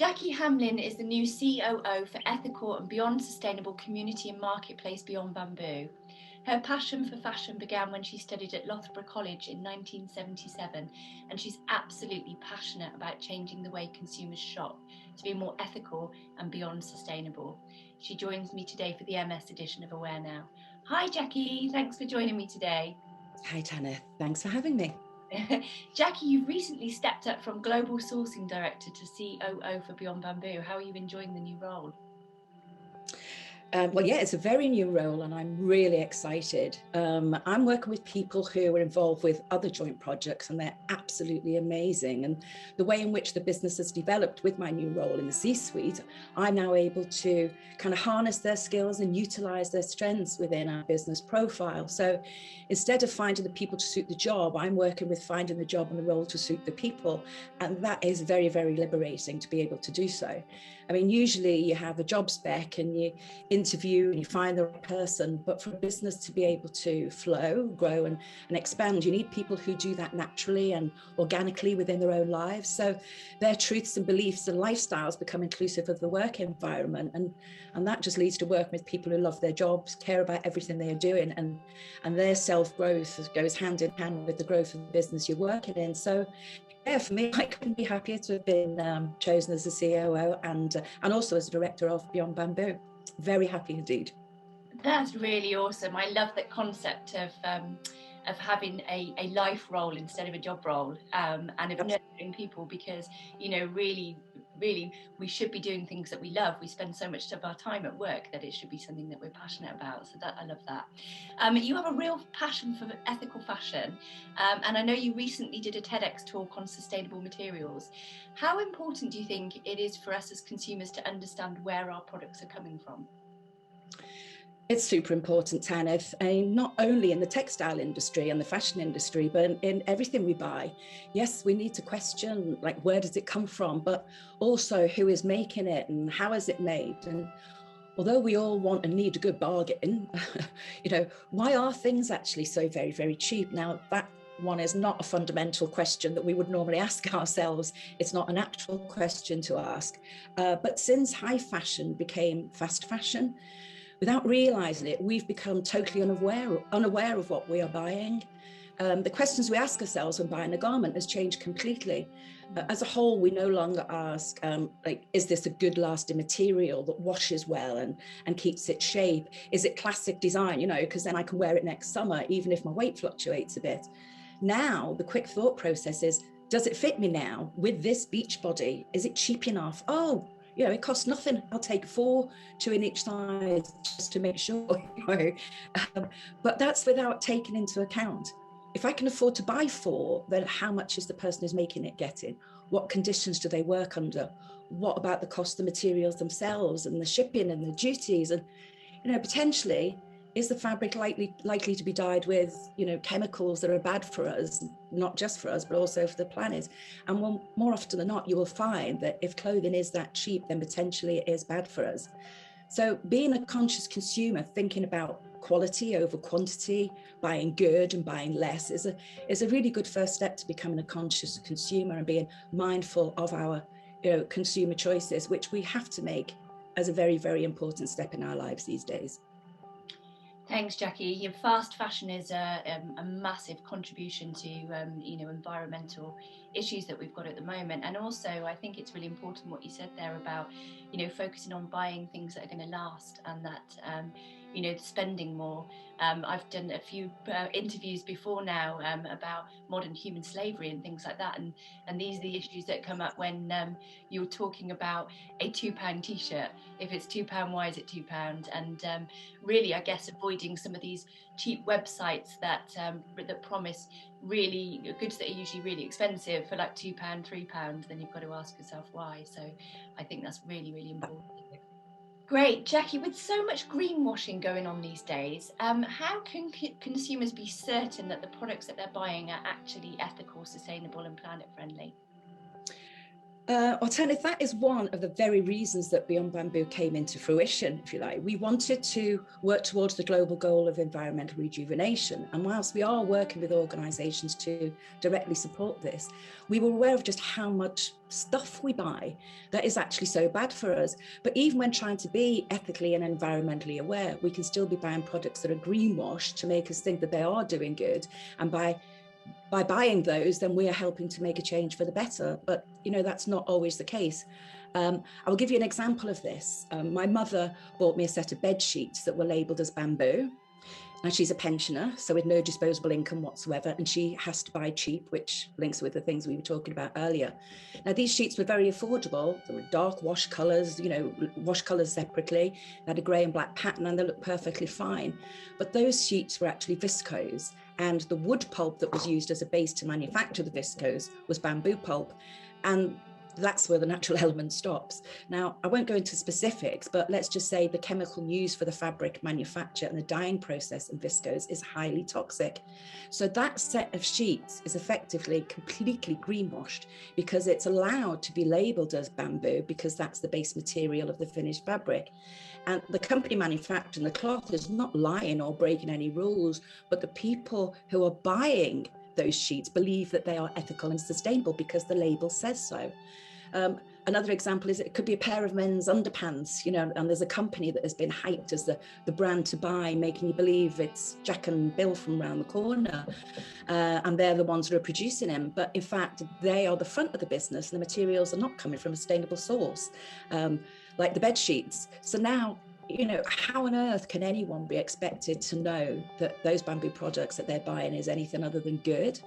Jacqui Hamlin is the new COO for ethical and beyond sustainable community and marketplace Beyond Bamboo. Her passion for fashion began when she studied at Loughborough College in 1977, and she's absolutely passionate about changing the way consumers shop to be more ethical and beyond sustainable. She joins me today for the MS edition of AwareNow. Hi Jacqui, thanks for joining me today. Hi Tanith, thanks for having me. Jacqui, you've recently stepped up from Global Sourcing Director to COO for Beyond Bamboo. How are you enjoying the new role? Well, yeah, it's a very new role and I'm really excited. I'm working with people who are involved with other joint projects and they're absolutely amazing. And the way in which the business has developed with my new role in the C-suite, I'm now able to kind of harness their skills and utilize their strengths within our business profile. So instead of finding the people to suit the job, I'm working with finding the job and the role to suit the people. And that is very, very liberating to be able to do so. I mean, usually you have a job spec and you interview and you find the right person, but for a business to be able to flow, grow and expand, you need people who do that naturally and organically within their own lives. So their truths and beliefs and lifestyles become inclusive of the work environment. And that just leads to working with people who love their jobs, care about everything they're doing, and their self-growth goes hand in hand with the growth of the business you're working in. So yeah, for me, I couldn't be happier to have been chosen as a COO and also as a director of Beyond Bamboo. Very happy indeed. That's really awesome. I love that concept of having a life role instead of a job role, and of nurturing people, because really we should be doing things that we love. We spend so much of our time at work that it should be something that we're passionate about. So that I love that. You have a real passion for ethical fashion, and I know you recently did a TEDx talk on sustainable materials. How important do you think it is for us as consumers to understand where our products are coming from? It's super important, Tanith, not only in the textile industry and the fashion industry, but in everything we buy. Yes, we need to question, like, where does it come from, but also who is making it and how is it made? And although we all want and need a good bargain, why are things actually so very, very cheap? Now, that one is not a fundamental question that we would normally ask ourselves. It's not a natural question to ask. But since high fashion became fast fashion, without realizing it, we've become totally unaware of what we are buying. The questions we ask ourselves when buying a garment has changed completely. As a whole, we no longer ask, is this a good lasting material that washes well and keeps its shape? Is it classic design, because then I can wear it next summer, even if my weight fluctuates a bit. Now, the quick thought process is, does it fit me now with this beach body? Is it cheap enough? Oh, it costs nothing. I'll take 4, 2 in each size just to make sure. But that's without taking into account, if I can afford to buy 4, then how much is the person who's making it getting? What conditions do they work under? What about the cost of the materials themselves and the shipping and the duties? And potentially, is the fabric likely to be dyed with chemicals that are bad for us, not just for us, but also for the planet? And more often than not, you will find that if clothing is that cheap, then potentially it is bad for us. So being a conscious consumer, thinking about quality over quantity, buying good and buying less is a really good first step to becoming a conscious consumer and being mindful of our consumer choices, which we have to make as a very, very important step in our lives these days. Thanks, Jacqui. Fast fashion is a massive contribution to environmental issues that we've got at the moment, and also I think it's really important what you said there about focusing on buying things that are going to last, and that spending more. I've done a few interviews before now about modern human slavery and things like that, and these are the issues that come up when you're talking about a £2 t-shirt. If it's £2, why is it £2? And really, I guess, avoiding some of these cheap websites that promise really goods that are usually really expensive for like £2, £3, then you've got to ask yourself why. So I think that's really, really important. Great, Jacqui, with so much greenwashing going on these days, how can consumers be certain that the products that they're buying are actually ethical, sustainable and planet friendly? Well, Tanith, that is one of the very reasons that Beyond Bamboo came into fruition, if you like. We wanted to work towards the global goal of environmental rejuvenation. And whilst we are working with organisations to directly support this, we were aware of just how much stuff we buy that is actually so bad for us. But even when trying to be ethically and environmentally aware, we can still be buying products that are greenwashed to make us think that they are doing good. And by buying those, then we are helping to make a change for the better. But, that's not always the case. I will give you an example of this. My mother bought me a set of bed sheets that were labelled as bamboo. Now, she's a pensioner, so with no disposable income whatsoever, and she has to buy cheap, which links with the things we were talking about earlier. Now, these sheets were very affordable. They were dark wash colours, wash colours separately. They had a grey and black pattern, and they looked perfectly fine. But those sheets were actually viscose, and the wood pulp that was used as a base to manufacture the viscose was bamboo pulp. And that's where the natural element stops. Now, I won't go into specifics, but let's just say the chemical used for the fabric manufacture and the dyeing process in viscose is highly toxic. So that set of sheets is effectively completely greenwashed because it's allowed to be labelled as bamboo because that's the base material of the finished fabric. And the company manufacturing the cloth is not lying or breaking any rules, but the people who are buying those sheets believe that they are ethical and sustainable because the label says so. Another example is it could be a pair of men's underpants, and there's a company that has been hyped as the brand to buy, making you believe it's Jack and Bill from around the corner, and they're the ones who are producing them. But in fact, they are the front of the business, and the materials are not coming from a sustainable source, like the bed sheets. So now, how on earth can anyone be expected to know that those bamboo products that they're buying is anything other than good?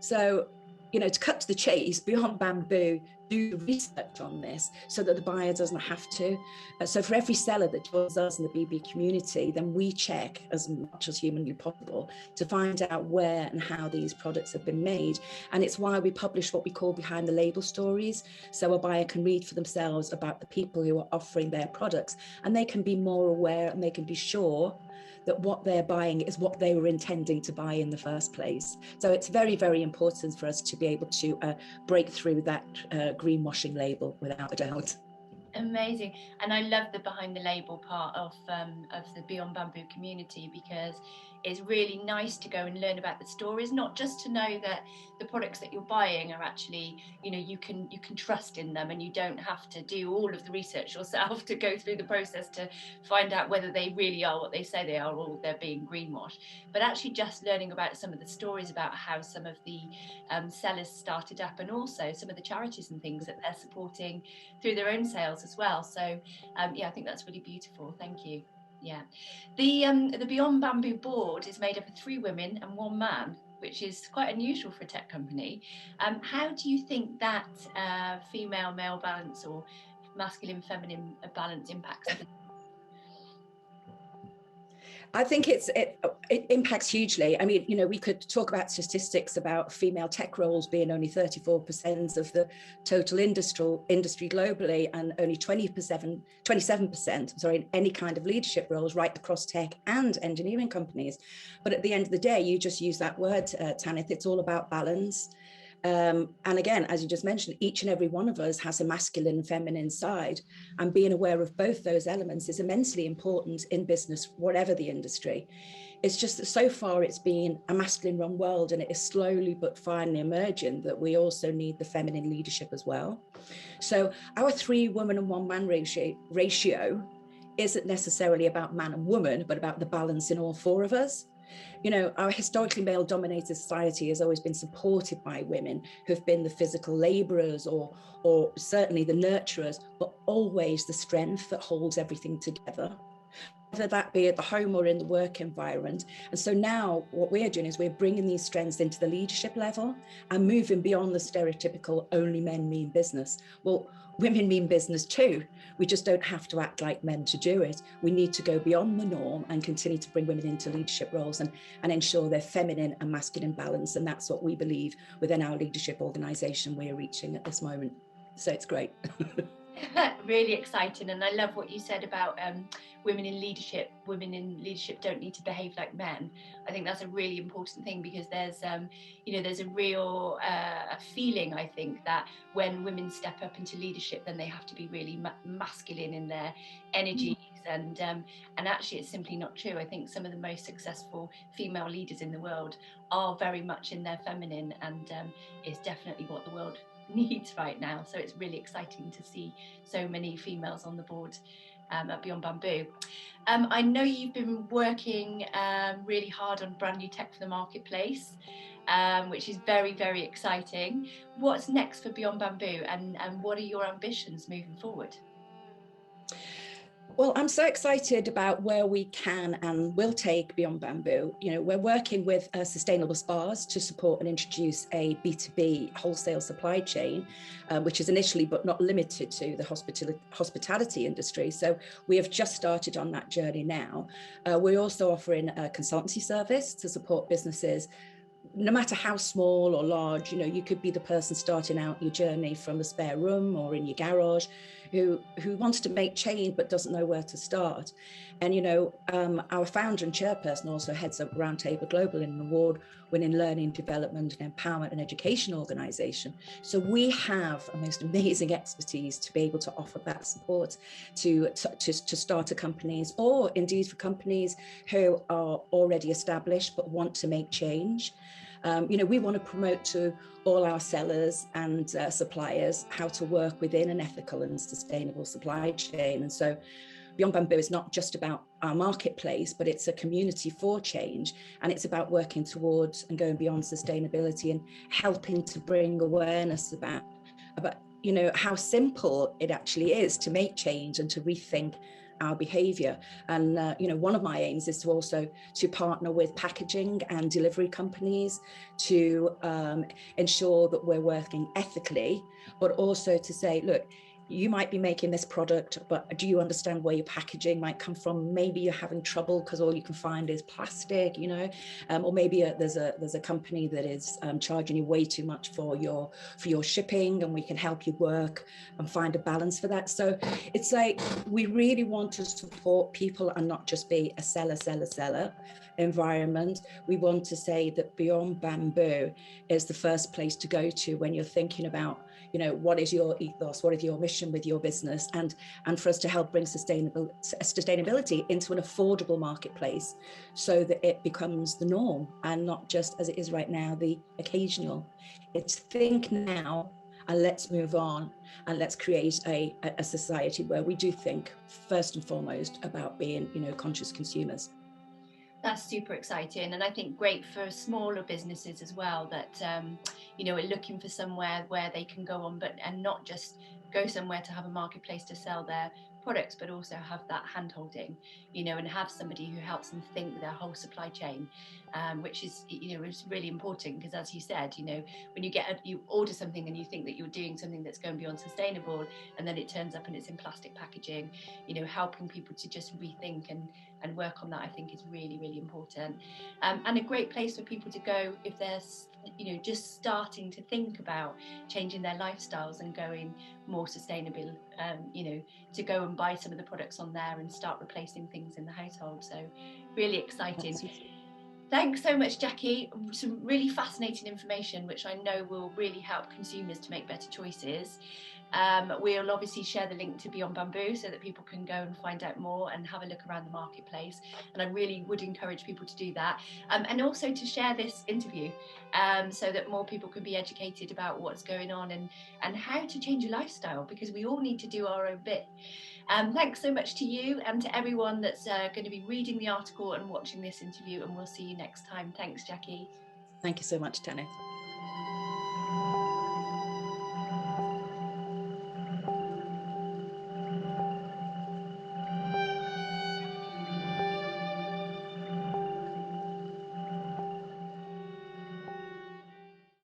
So, to cut to the chase, Beyond Bamboo do research on this so that the buyer doesn't have to. So for every seller that joins us in the BB community, then we check as much as humanly possible to find out where and how these products have been made. And it's why we publish what we call behind the label stories. So a buyer can read for themselves about the people who are offering their products, and they can be more aware and they can be sure that what they're buying is what they were intending to buy in the first place. So it's very, very important for us to be able to break through that greenwashing label without a doubt. Amazing. And I love the behind the label part of the Beyond Bamboo community, because it's really nice to go and learn about the stories, not just to know that the products that you're buying are actually, you can trust in them, and you don't have to do all of the research yourself to go through the process to find out whether they really are what they say they are or they're being greenwashed. But actually just learning about some of the stories about how some of the sellers started up, and also some of the charities and things that they're supporting through their own sales as well. So yeah, I think that's really beautiful. Thank you. Yeah, the Beyond Bamboo board is made up of 3 women and 1 man, which is quite unusual for a tech company. How do you think that female-male balance or masculine-feminine balance impacts? I think it impacts hugely. I mean, we could talk about statistics about female tech roles being only 34% of the total industry globally, and only 27% in any kind of leadership roles right across tech and engineering companies. But at the end of the day, you just use that word, Tanith, it's all about balance. And again, as you just mentioned, each and every one of us has a masculine and feminine side, and being aware of both those elements is immensely important in business, whatever the industry. It's just that so far it's been a masculine run world, and it is slowly but finally emerging that we also need the feminine leadership as well. So our 3 women and 1 man ratio isn't necessarily about man and woman, but about the balance in all 4 of us. Our historically male-dominated society has always been supported by women who've been the physical labourers or certainly the nurturers, but always the strength that holds everything together, whether that be at the home or in the work environment. And so now what we're doing is we're bringing these strengths into the leadership level and moving beyond the stereotypical only men mean business. Well, women mean business too. We just don't have to act like men to do it. We need to go beyond the norm and continue to bring women into leadership roles and ensure their feminine and masculine balance. And that's what we believe within our leadership organisation we're reaching at this moment. So it's great. Really exciting, and I love what you said about women in leadership. Women in leadership don't need to behave like men. I think that's a really important thing, because there's there's a real feeling, I think, that when women step up into leadership, then they have to be really masculine in their energies, and actually it's simply not true. I think some of the most successful female leaders in the world are very much in their feminine, and it's definitely what the world needs right now. So it's really exciting to see so many females on the board at Beyond Bamboo. I know you've been working really hard on brand new tech for the marketplace, which is very, very exciting. What's next for Beyond Bamboo, and what are your ambitions moving forward? Well, I'm so excited about where we can and will take Beyond Bamboo. We're working with sustainable spas to support and introduce a B2B wholesale supply chain, which is initially but not limited to the hospitality industry. So we have just started on that journey now. We're also offering a consultancy service to support businesses, no matter how small or large. You could be the person starting out your journey from the spare room or in your garage who wants to make change but doesn't know where to start. And our founder and chairperson also heads up Roundtable Global, an award-winning learning, development and empowerment and education organization. So we have a most amazing expertise to be able to offer that support to starter companies, or indeed for companies who are already established but want to make change. We want to promote to all our sellers and suppliers how to work within an ethical and sustainable supply chain. And so Beyond Bamboo is not just about our marketplace, but it's a community for change. And it's about working towards and going beyond sustainability and helping to bring awareness about how simple it actually is to make change and to rethink our behavior. And one of my aims is to partner with packaging and delivery companies to ensure that we're working ethically, but also to say, look, you might be making this product, but do you understand where your packaging might come from? Maybe you're having trouble because all you can find is plastic, or maybe there's a company that is charging you way too much for your shipping, and we can help you work and find a balance for that. So it's like, we really want to support people and not just be a seller environment. We want to say that Beyond Bamboo is the first place to go to when you're thinking about, what is your ethos, what is your mission with your business, and for us to help bring sustainability into an affordable marketplace so that it becomes the norm and not just, as it is right now, the occasional. It's think now and let's move on, and let's create a society where we do think first and foremost about being, conscious consumers. That's super exciting, and I think great for smaller businesses as well, that are looking for somewhere where they can go on, and not just go somewhere to have a marketplace to sell their products, but also have that hand-holding, and have somebody who helps them think their whole supply chain, which is, is really important, because as you said, when you order something and you think that you're doing something that's going beyond sustainable, and then it turns up and it's in plastic packaging, helping people to just rethink and work on that, I think, is really, really important, and a great place for people to go if they're just starting to think about changing their lifestyles and going more sustainable, to go and buy some of the products on there and start replacing things in the household. So really exciting. Thanks so much, Jacqui. Some really fascinating information, which I know will really help consumers to make better choices. We'll obviously share the link to Beyond Bamboo so that people can go and find out more and have a look around the marketplace. And I really would encourage people to do that. And also to share this interview so that more people can be educated about what's going on and how to change your lifestyle, because we all need to do our own bit. Thanks so much to you and to everyone that's going to be reading the article and watching this interview, and we'll see you next time. Thanks, Jacqui. Thank you so much, Tanith.